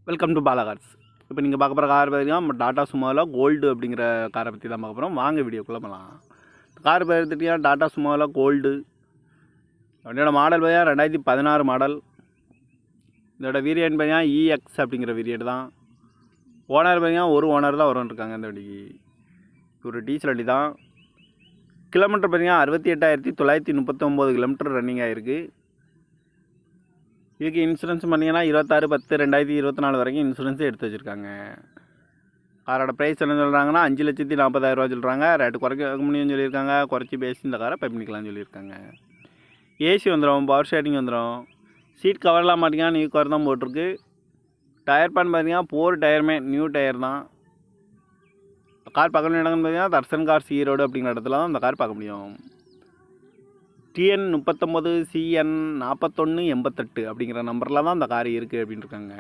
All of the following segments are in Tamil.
Welcome to Bala cars. இப்போ நீங்கள் பார்க்க போகிற கார் பார்த்தீங்கன்னா நம்ம டாடா சுமோவில் கோல்டு அப்படிங்கிற காரை பற்றி தான் பார்க்க போகிறோம். வாங்க வீடியோக்குள்ளே போகலாம். கார் பார்த்துட்டிங்கன்னா டாடா சுமோவில் கோல்டு. வண்டியோட மாடல் பார்த்தீங்கன்னா 2016 மாடல். இதோட வேரியன்ட் பார்த்தீங்கன்னா இஎக்ஸ் அப்படிங்கிற வேரியன்ட் தான். ஓனர் பார்த்தீங்கன்னா ஒரு ஓனர் தான் வரும்னு இந்த வண்டிக்கு. ஒரு டீசல் வண்டி தான். கிலோமீட்டர் பார்த்தீங்கன்னா 68,939 கிலோமீட்டர் ரன்னிங் ஆகிருக்கு. இதுக்கு இன்சூரன்ஸ் பண்ணிங்கன்னா 26/10/2024 வரைக்கும் இன்சூரன்ஸே எடுத்து வச்சுருக்காங்க. காரோட ப்ரைஸ் என்ன சொல்கிறாங்கன்னா 5,40,000 சொல்கிறாங்க. ரேட்டு குறைக்க முடியும்னு சொல்லியிருக்காங்க. குறைச்சி பேசி இந்த காரை பை பண்ணிக்கலாம்னு சொல்லியிருக்காங்க. ஏசி வந்துடும், பவர் ஷேரிங் வந்துடும். சீட் கவர்லாம் பார்த்தீங்கன்னா நியூ கவர் தான் போட்டிருக்கு. டயர் பேன் பார்த்தீங்கன்னா 4 டயருமே நியூ டயர் தான். கார் பார்க்க முடியும் இடம்னு பார்த்தீங்கன்னா தர்சன் கார்ஸ் ஈரோடு அப்படிங்கிற இடத்துல தான் அந்த கார் பார்க்க முடியும். TN 39 CN 4188 அப்படிங்கிற நம்பரில் தான் அந்த கார் இருக்குது அப்படின்னு இருக்காங்க.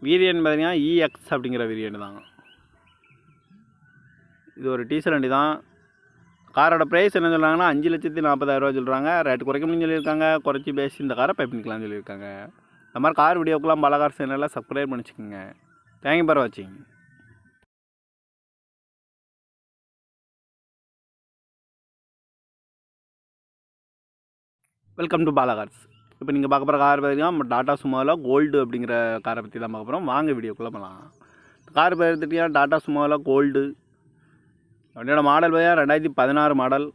வேரியன்ட் பார்த்தீங்கன்னா இஎக்ஸ் அப்படிங்கிற வேரியன்ட் தான். இது ஒரு டீசல் வண்டி தான். காரோட ப்ரைஸ் என்ன சொல்கிறாங்கன்னா 5,40,000 சொல்கிறாங்க. ரேட்டு குறைக்க முடியும்னு சொல்லியிருக்காங்க. குறைச்சி பேசி இந்த காரை பை பண்ணிக்கலாம்னு சொல்லியிருக்காங்க. இந்த மாதிரி கார் வீடியோக்கெல்லாம் பாலா கார் சேனலில் சப்ஸ்கிரைப் பண்ணிச்சுக்கோங்க. தேங்க்யூ ஃபார் வாட்சிங். Welcome to Bala cars. இப்போ நீங்கள் பார்க்க போகிற கார் பார்த்தீங்கன்னா நம்ம டாடா சுமோவில் கோல்டு அப்படிங்கிற காரை பற்றி தான் பார்க்க போகிறோம். வாங்க வீடியோக்குள்ளே போகலாம். கார் பார்த்துட்டிங்கன்னா டாடா சுமோவில் கோல்டு. வண்டியோட மாடல் பார்த்தீங்கன்னா 2016 மாடல்.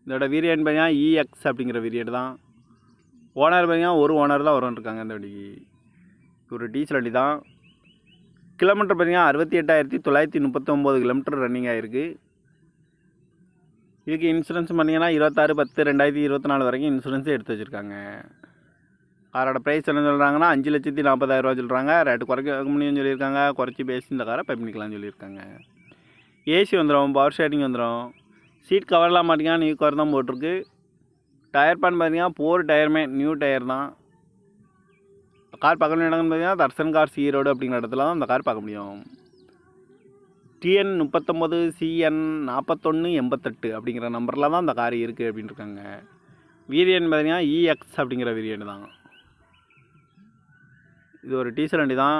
இதோட வேரியன்ட் பார்த்தீங்கன்னா இஎக்ஸ் அப்படிங்கிற வேரியன்ட் தான். ஓனர் பார்த்தீங்கன்னா ஒரு ஓனர் தான் வரும்னு இந்த வண்டிக்கு. ஒரு டீசல் வண்டி தான். கிலோமீட்டர் பார்த்தீங்கன்னா 68,939 கிலோமீட்டர் ரன்னிங் ஆகிருக்கு. இதுக்கு இன்சூரன்ஸ் பண்ணிங்கன்னா 26/10/2024 வரைக்கும் இன்சூரன்ஸே எடுத்து வச்சுருக்காங்க. காரோட ப்ரைஸ் என்ன சொல்கிறாங்கன்னா 5,40,000 சொல்கிறாங்க. ரேட்டு குறைக்க முடியும்னு சொல்லியிருக்காங்க. குறைச்சி பேசி இந்த காரை பை பண்ணிக்கலாம்னு சொல்லியிருக்காங்க. ஏசி வந்துடும், பவர் ஷேரிங் வந்துடும். சீட் கவர்லாம் பார்த்தீங்கன்னா நியூ கவர் தான் போட்டிருக்கு. டயர் பேன் பார்த்தீங்கன்னா 4 டயருமே நியூ டயர் தான். கார் பார்க்க முடியும் இடம்னு பார்த்தீங்கன்னா தர்சன் கார்ஸ் ஈரோடு அப்படிங்கிற இடத்துல தான் அந்த கார் பார்க்க முடியும். TN 39 CN 4188 அப்படிங்கிற நம்பரில் தான் அந்த கார் இருக்குது அப்படின்னு இருக்காங்க. வேரியன்ட் பார்த்தீங்கன்னா இஎக்ஸ் அப்படிங்கிற வேரியன்ட் தான். இது ஒரு டீசல் வண்டி தான்.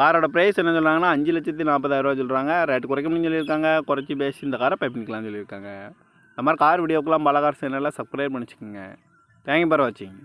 காரோட ப்ரைஸ் என்ன சொல்கிறாங்கன்னா 5,40,000 சொல்கிறாங்க. ரேட்டு குறைக்க முடியும்னு சொல்லியிருக்காங்க. குறைச்சி பேசி இந்த காரை பை பண்ணிக்கலாம்னு சொல்லியிருக்காங்க. இந்த மாதிரி கார் வீடியோக்கெல்லாம் பாலா கார் சேனலில் சப்ஸ்கிரைப் பண்ணிச்சுக்கோங்க. தேங்க்யூ ஃபார் வாட்சிங்.